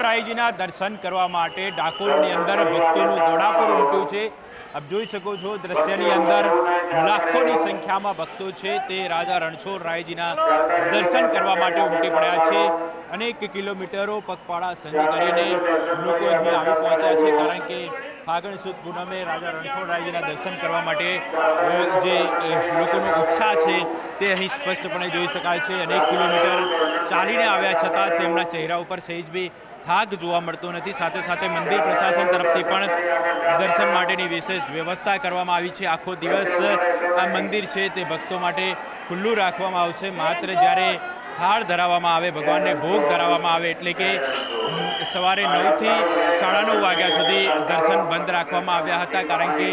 રણછોડરાયજીના દર્શન કરવા માટે ડાકોરની અંદર ભક્તોનું ઘોડાપુર ઉમટ્યું છે। આપ જોઈ શકો છો દ્રશ્યની અંદર લાખોની સંખ્યામાં ભક્તો છે તે રાજા રણછોડરાયજીના દર્શન કરવા માટે ઉમટી પડ્યા છે। અનેક કિલોમીટરો પગપાળા સંગ કરીને લોકો અહીં આવી પહોંચ્યા છે, કારણ કે ફાગણ સુદ પૂનમે રાજા રણછોડરાયજીના દર્શન કરવા માટે જે લોકોનો ઉત્સાહ છે તે અહીં સ્પષ્ટપણે જોઈ શકાય છે। અનેક કિલોમીટર ચાલીને આવ્યા છતાં તેમના ચહેરા ઉપર સહેજ બી થાક જોવા મળતો નથી। સાથે સાથે મંદિર પ્રશાસન તરફથી પણ દર્શન માટેની વિશેષ વ્યવસ્થા કરવામાં આવી છે। આખો દિવસ આ મંદિર છે તે ભક્તો માટે ખુલ્લું રાખવામાં આવશે। માત્ર જ્યારે થાળ ધરાવવામાં આવે, ભગવાનને ભોગ ધરાવવામાં આવે એટલે કે સવારે 9થી 9:30 વાગ્યા સુધી દર્શન બંધ રાખવામાં આવ્યા હતા, કારણ કે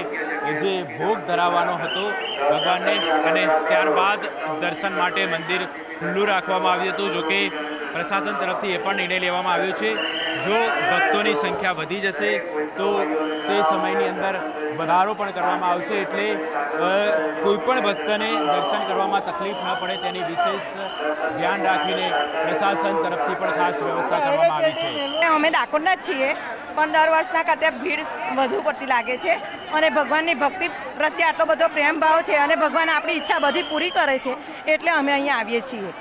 જે ભોગ ધરાવવાનો હતો ભગવાનને, અને ત્યારબાદ દર્શન માટે મંદિર ખુલ્લું રાખવામાં આવ્યું હતું। જોકે પ્રશાસન તરફથી એ પણ નિર્ણય લેવામાં આવ્યો છે જો ભક્તોની સંખ્યા વધી જશે તો તે સમયની અંદર વધારો પણ કરવામાં આવશે, એટલે કોઈપણ ભક્તને દર્શન કરવામાં તકલીફ ન પડે તેની વિશેષ ધ્યાન રાખીને પ્રશાસન તરફથી પણ ખાસ વ્યવસ્થા કરવામાં આવી છે। અમે ડાકોરના જ છીએ, પણ દર વર્ષના કરતાં ભીડ વધુ પડતી લાગે છે, અને ભગવાનની ભક્તિ પ્રત્યે આટલો બધો પ્રેમ ભાવ છે, અને ભગવાન આપણી ઈચ્છા બધી પૂરી કરે છે, એટલે અમે અહીંયા આવીએ છીએ।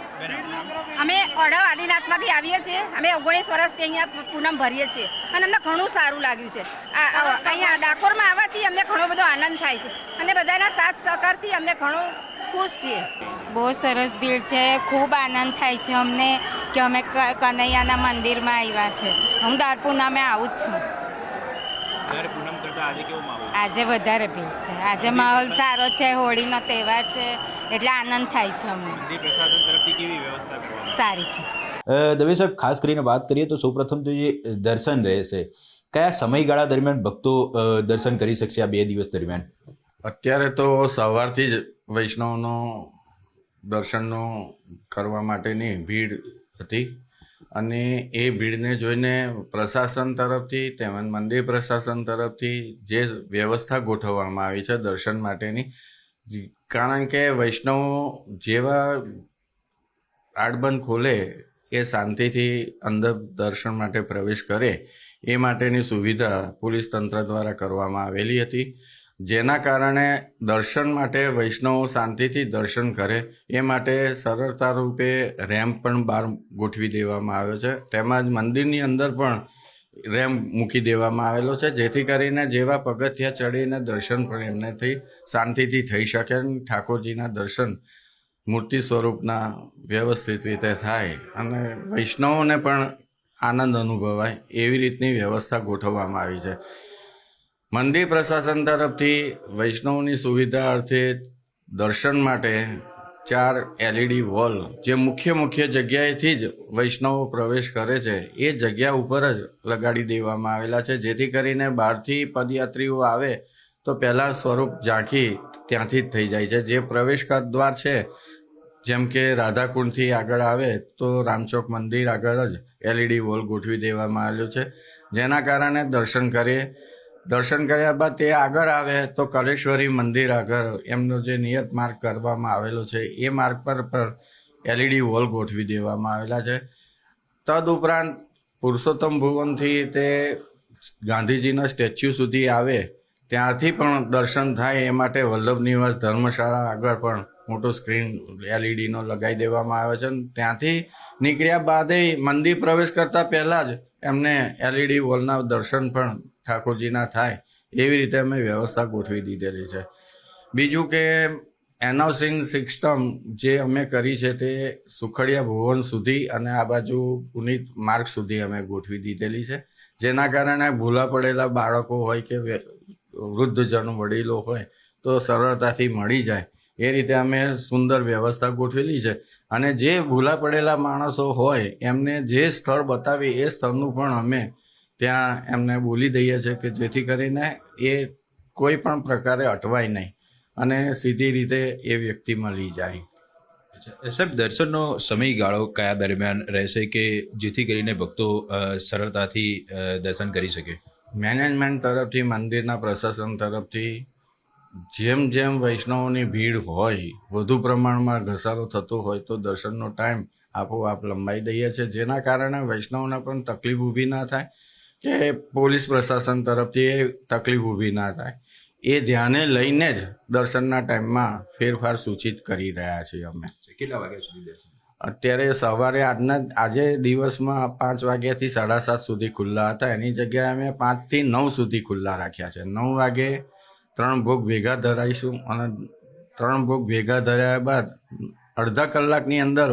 અમે ઓઢવ આદિનાથમાંથી આવીએ છીએ। અમે 19 વર્ષથી અહીંયા પૂનમ ભરીએ છીએ, અને અમને ઘણું સારું લાગ્યું છે। અહીંયા ડાકોરમાં આવવાથી અમને ઘણો બધો આનંદ થાય છે, અને બધાના સાથ સહકારથી અમને ઘણું ખુશ છીએ। બહુ સરસ ભીડ છે, ખૂબ આનંદ થાય છે અમને કે અમે કનૈયાના મંદિરમાં આવ્યા છે। હું દર પૂનમે આવું જ છું। પૂનમ કરતા આજે કેવો માહોલ? આજે વધારે ભીડ છે, આજે માહોલ સારો છે, હોળીનો તહેવાર છે એટલે આનંદ થાય છે અમને। મંદિર પ્રશાસન તરફથી કેવી વ્યવસ્થા કરવામાં સારી છે। દવે સાહેબ, ખાસ કરીને વાત કરીએ તો સૌપ્રથમ તો જે દર્શન રહેશે, કયા સમયગાળા દરમિયાન ભક્તો દર્શન કરી શકશે આ 2 દિવસ દરમિયાન? અત્યારે તો સવારથી જ વૈષ્ણવનો દર્શનનો કરવા માટેની ભીડ હતી, અને એ ભીડને જોઈને પ્રશાસન તરફથી તેમજ મંદિર પ્રશાસન તરફથી જે વ્યવસ્થા ગોઠવવામાં આવી છે દર્શન માટેની, કારણ કે વૈષ્ણવ જેવા આડબંધ ખોલે એ શાંતિથી અંદર દર્શન માટે પ્રવેશ કરે એ માટેની સુવિધા પોલીસ તંત્ર દ્વારા કરવામાં આવેલી હતી, જેના કારણે દર્શન માટે વૈષ્ણવો શાંતિથી દર્શન કરે એ માટે સરળતા રૂપે રેમ્પ પણ બહાર ગોઠવી દેવામાં આવ્યો છે। તેમજ મંદિરની અંદર પણ રેમ્પ મૂકી દેવામાં આવેલો છે, જેથી કરીને જેવા પગથિયા ચડીને દર્શન પણ એમનેથી શાંતિથી થઈ શકે, ઠાકોરજીના દર્શન મૂર્તિ સ્વરૂપના વ્યવસ્થિત રીતે થાય અને વૈષ્ણવોને પણ આનંદ અનુભવાય એવી રીતની વ્યવસ્થા ગોઠવવામાં આવી છે। મંદિર પ્રશાસન તરફથી વૈષ્ણવની સુવિધા અર્થે દર્શન માટે 4 LED વોલ, જે મુખ્ય જગ્યાએથી જ વૈષ્ણવો પ્રવેશ કરે છે એ જગ્યા ઉપર જ લગાડી દેવામાં આવેલા છે, જેથી કરીને બહારથી પદયાત્રીઓ આવે તો પહેલાં સ્વરૂપ ઝાંખી ત્યાંથી જ થઈ જાય છે। જે પ્રવેશ દ્વાર છે, જેમ કે રાધાકુંડથી આગળ આવે તો રામચોક મંદિર આગળ જ LED વોલ ગોઠવી દેવામાં આવેલું છે, જેના કારણે દર્શન કર્યા બાદ તે આગળ આવે તો કલેશ્વરી મંદિર આગળ એમનો જે નિયત માર્ગ કરવામાં આવેલો છે એ માર્ગ પર પણ LED વોલ ગોઠવી દેવામાં આવેલા છે। તદુપરાંત પુરુષોત્તમ ભુવનથી તે ગાંધીજીના સ્ટેચ્યુ સુધી આવે ત્યાંથી પણ દર્શન થાય એ માટે વલ્લભ નિવાસ ધર્મશાળા આગળ પણ મોટો સ્ક્રીન LEDનો લગાવી દેવામાં આવે છે। ત્યાંથી નીકળ્યા બાદ મંદિર પ્રવેશ કરતા પહેલાં જ એમને LED વોલના દર્શન પણ ઠાકોરજીના થાય એવી રીતે અમે વ્યવસ્થા ગોઠવી દીધેલી છે। બીજું કે એનાઉન્સિંગ સિસ્ટમ જે અમે કરી છે તે સુખડિયા ભુવન સુધી અને આ બાજુ પુનિત માર્ગ સુધી અમે ગોઠવી દીધેલી છે, જેના કારણે ભૂલા પડેલા બાળકો હોય કે વૃદ્ધજનો વડીલો હોય તો સરળતાથી મળી જાય એ રીતે અમે સુંદર વ્યવસ્થા ગોઠવેલી છે। અને જે ભૂલા પડેલા માણસો હોય એમને જે સ્થળ બતાવી એ સ્થળનું પણ અમે ત્યાં એમને બોલી દઈએ છીએ કે જેથી કરીને એ કોઈ પણ પ્રકારે અટવાય નહીં અને સીધી રીતે એ વ્યક્તિ મળી જાય। સાહેબ, દર્શનનો સમયગાળો કયા દરમિયાન રહેશે કે જેથી કરીને ભક્તો સરળતાથી દર્શન કરી શકે? મેનેજમેન્ટ તરફથી, મંદિરના પ્રશાસન તરફથી જેમ વૈષ્ણવોની ભીડ હોય, વધુ પ્રમાણમાં ઘસારો થતો હોય તો દર્શનનો ટાઈમ આપોઆપ લંબાઈ દઈએ છીએ, જેના કારણે વૈષ્ણવને પણ તકલીફ ઊભી ના થાય કે પોલીસ પ્રશાસન તરફથી એ તકલીફ ઊભી ના થાય. એ ધ્યાને લઈને જ દર્શનના ટાઈમમાં ફેરફાર સૂચિત કરી રહ્યા છીએ અમે. કેટલા વાગ્યા સુધી દર્શન? અત્યારે સવારે આજે દિવસમાં 5 વાગ્યાથી 7:30 સુધી ખુલ્લા હતા, એની જગ્યાએ અમે 5 થી 9 સુધી ખુલ્લા રાખ્યા છે. 9 વાગે 3 ભોગ ભેગા ધરાઈશું અને 3 ભોગ ભેગા ધર્યા બાદ અડધા કલાકની અંદર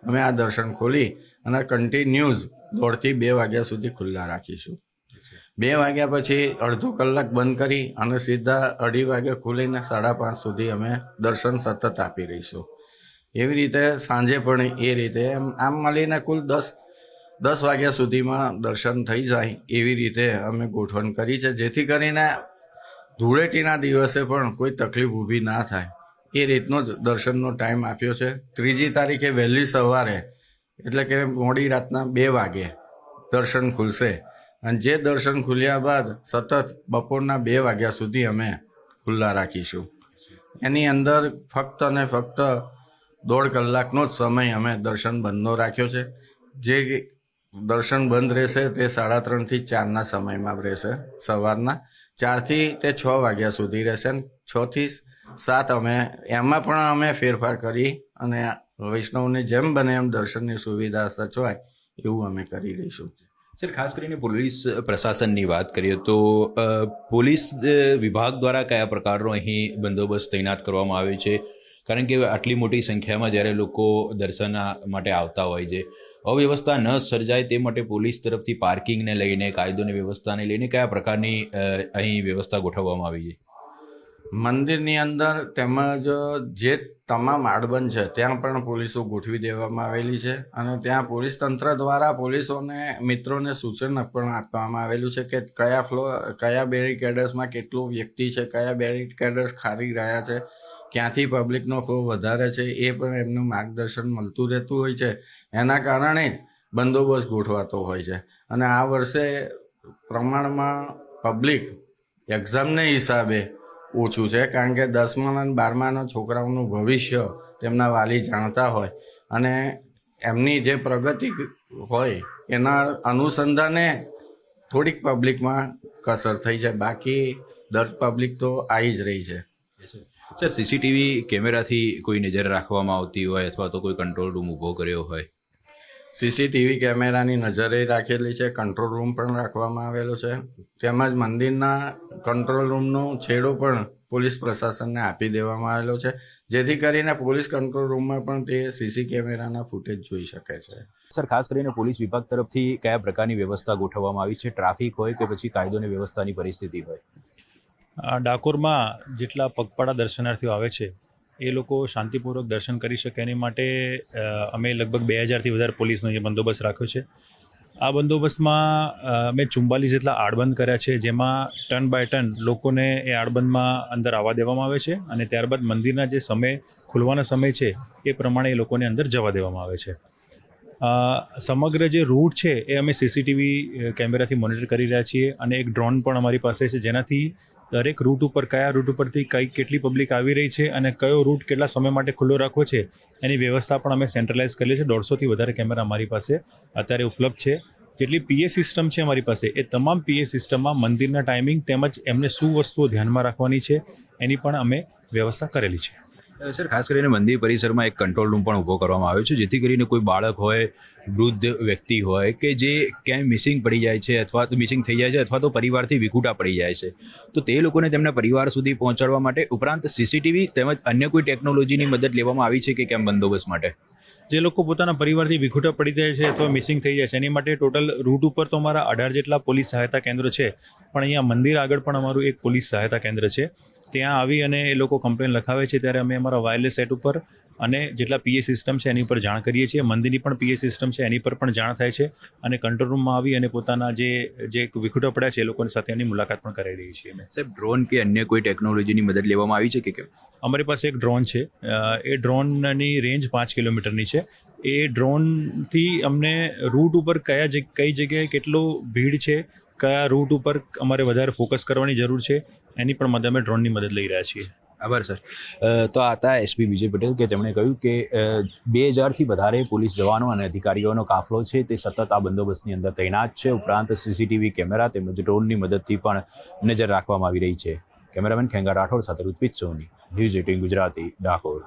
અમે આ દર્શન ખોલી અને કન્ટિન્યુઅસ 1:30 થી 2 વાગ્યા સુધી ખુલ્લા રાખીશું. 2 વાગ્યા પછી અડધો કલાક બંધ કરી અને સીધા 2:30 વાગે ખોલીને 5:30 સુધી અમે દર્શન સતત આપી રહીશું. એવી રીતે સાંજે પણ એ રીતે આમ મળીને કુલ 10 વાગ્યા સુધીમાં દર્શન થઈ જાય એવી રીતે અમે ગોઠવણ કરી છે, જેથી કરીને ધૂળેટીના દિવસે પણ કોઈ તકલીફ ઊભી ના થાય એ રીતનો જ દર્શનનો ટાઈમ આપ્યો છે. 3જી તારીખે વહેલી સવારે એટલે કે મોડી રાતના 2 વાગે દર્શન ખુલશે અને જે દર્શન ખુલ્યા બાદ સતત બપોરના 2 વાગ્યા સુધી અમે ખુલ્લા રાખીશું. એની અંદર ફક્ત અને ફક્ત 1.5 કલાકનો જ સમય અમે દર્શન બંધનો રાખ્યો છે. જે દર્શન બંધ રહેશે તે 3:30 થી 4ના સમયમાં રહેશે. સવારના 4 થી તે 6 વાગ્યા સુધી રહેશે અને 6 થી 7 અમે એમાં પણ અમે ફેરફાર કરી અને વૈષ્ણવને જેમ બને એમ દર્શનની સુવિધા સચવાય એવું અમે કરી રહીશું. સર, ખાસ કરીને પોલીસ પ્રશાસનની વાત કરીએ તો પોલીસ વિભાગ દ્વારા કયા પ્રકારનો અહીં બંદોબસ્ત તૈનાત કરવામાં આવે છે? કારણ કે આટલી મોટી સંખ્યામાં જ્યારે લોકો દર્શન માટે આવતા હોય છે, અવ્યવસ્થા ન સર્જાય તે માટે પોલીસ તરફથી પાર્કિંગને લઈને, કાયદોની વ્યવસ્થાને લઈને કયા પ્રકારની અહીં વ્યવસ્થા ગોઠવવામાં આવી છે? મંદિરની અંદર તેમજ જે તમામ આડબંધ છે ત્યાં પણ પોલીસો ગોઠવી દેવામાં આવેલી છે અને ત્યાં પોલીસ તંત્ર દ્વારા પોલીસોને મિત્રોને સૂચન પણ આપવામાં આવેલું છે કે કયા બેરિકેડર્સમાં કેટલું વ્યક્તિ છે, કયા બેરિકેડર્સ ખાલી રહ્યા છે, ક્યાંથી પબ્લિકનો ફ્લો વધારે છે, એ પણ એમનું માર્ગદર્શન મળતું રહેતું હોય છે. એના કારણે જ બંદોબસ્ત ગોઠવાતો હોય છે. અને આ વર્ષે પ્રમાણમાં પબ્લિક એક્ઝામને હિસાબે ઓછું છે, કારણ કે 10મા અને 12માના છોકરાઓનું ભવિષ્ય તેમના વાલી જાણતા હોય અને એમની જે પ્રગતિ હોય એના અનુસંધાને થોડીક પબ્લિકમાં કસર થઈ છે, બાકી પબ્લિક તો આવી જ રહી છે. સર, સીસીટીવી કેમેરાથી કોઈ નજર રાખવામાં આવતી હોય અથવા તો કોઈ કંટ્રોલ રૂમ ઊભો કર્યો હોય? સીસીટીવી કેમેરાની નજરે રાખેલી છે, કંટ્રોલ રૂમ પણ રાખવામાં આવેલો છે, તેમજ મંદિરના કંટ્રોલ રૂમનો છેડો પણ પોલીસ પ્રશાસનને આપી દેવામાં આવેલો છે, જેથી કરીને પોલીસ કંટ્રોલ રૂમમાં પણ તે સીસી કેમેરાના ફૂટેજ જોઈ શકે છે. સર, ખાસ કરીને પોલીસ વિભાગ તરફથી કયા પ્રકારની વ્યવસ્થા ગોઠવવામાં આવી છે? ટ્રાફિક હોય કે પછી કાયદોની વ્યવસ્થાની પરિસ્થિતિ હોય? ડાકોરમાં જેટલા પગપાળા દર્શનાર્થીઓ આવે છે એ લોકો શાંતિપૂર્વક દર્શન કરી શકે એની માટે અમે લગભગ 2000થી વધારે પોલીસનો જે બંદોબસ્ત રાખ્યો છે. આ બંદોબસ્તમાં મેં 44 જેટલા આડબંધ કર્યા છે, જેમાં ટર્ન બાય ટર્ન લોકોને એ આડબંધમાં અંદર આવવા દેવામાં આવે છે અને ત્યારબાદ મંદિરના જે ખુલવાના સમય છે એ પ્રમાણે એ લોકોને અંદર જવા દેવામાં આવે છે. સમગ્ર જે રૂટ છે એ અમે સીસીટીવી કેમેરાથી મોનિટર કરી રહ્યા છીએ અને એક ડ્રોન પણ અમારી પાસે છે, જેનાથી દરેક રૂટ ઉપર કયા રૂટ ઉપરથી કેટલી પબ્લિક આવી રહી છે અને કયો રૂટ કેટલા સમય માટે ખુલ્લો રાખવો છે એની વ્યવસ્થા પણ અમે સેન્ટ્રલાઇઝ કરી છે. 150થી વધારે કેમેરા અમારી પાસે અત્યારે ઉપલબ્ધ છે. જેટલી પીએ સિસ્ટમ છે અમારી પાસે એ તમામ પીએ સિસ્ટમમાં મંદિરના ટાઈમિંગ તેમજ એમને શું વસ્તુઓ ધ્યાનમાં રાખવાની છે એની પણ અમે વ્યવસ્થા કરેલી છે. સર, ખાસ કરીને મંદિર પરિસરમાં એક કંટ્રોલ રૂમ પણ ઊભો કરવામાં આવ્યો છે, જેથી કરીને કોઈ બાળક હોય, વૃદ્ધ વ્યક્તિ હોય કે જે ક્યાંય મિસિંગ પડી જાય છે અથવા તો મિસિંગ થઈ જાય છે અથવા તો પરિવારથી વિખૂટા પડી જાય છે, તો તે લોકોને તેમના પરિવાર સુધી પહોંચાડવા માટે ઉપરાંત સીસીટીવી તેમજ અન્ય કોઈ ટેકનોલોજીની મદદ લેવામાં આવી છે કે કેમ બંદોબસ્ત માટે? જે લોકો પોતાના પરિવારથી વિખૂટા પડી જાય છે અથવા મિસિંગ થઈ જાય છે એની માટે ટોટલ રૂટ ઉપર તો અમારા 18 જેટલા પોલીસ સહાયતા કેન્દ્રો છે, પણ અહીંયા મંદિર આગળ પણ અમારું એક પોલીસ સહાયતા કેન્દ્ર છે. ત્યાં આવી અને એ લોકો કમ્પ્લેન લખાવે છે ત્યારે અમે અમારા વાયરલેસ સેટ ઉપર અને જેટલા પીએ સિસ્ટમ છે એની પર જાણ કરીએ છીએ. મંદિરની પણ પીએ સિસ્ટમ છે એની પર પણ જાણ થાય છે અને કંટ્રોલ રૂમમાં આવી અને પોતાના જે વિખૂટા પડ્યા છે એ લોકોની સાથે એની મુલાકાત પણ કરાવી રહી છીએ. સાહેબ, ડ્રોન કે અન્ય કોઈ ટેકનોલોજીની મદદ લેવામાં આવી છે કે કેમ? અમારી પાસે એક ડ્રોન છે. એ ડ્રોનની રેન્જ 5 કિલોમીટરની છે. એ ડ્રોનથી અમને રૂટ ઉપર કઈ જગ્યાએ કેટલો ભીડ છે, કયા રૂટ ઉપર અમારે વધારે ફોકસ કરવાની જરૂર છે એની પણ અમે ડ્રોનની મદદ લઈ રહ્યા છીએ. આભાર સર. તો આ હતા એસપી વિજય પટેલ કે જેમણે કહ્યું કે 2000થી વધારે પોલીસ જવાનો અને અધિકારીઓનો કાફલો છે તે સતત આ બંદોબસ્તની અંદર તૈનાત છે. ઉપરાંત સીસીટીવી કેમેરા તેમજ ડ્રોનની મદદથી પણ નજર રાખવામાં આવી રહી છે. કેમેરામેન ખેંગા રાઠોડ સાથે ઋત્વિજ સોની, ન્યૂઝ 18 ગુજરાતી, ડાકોર.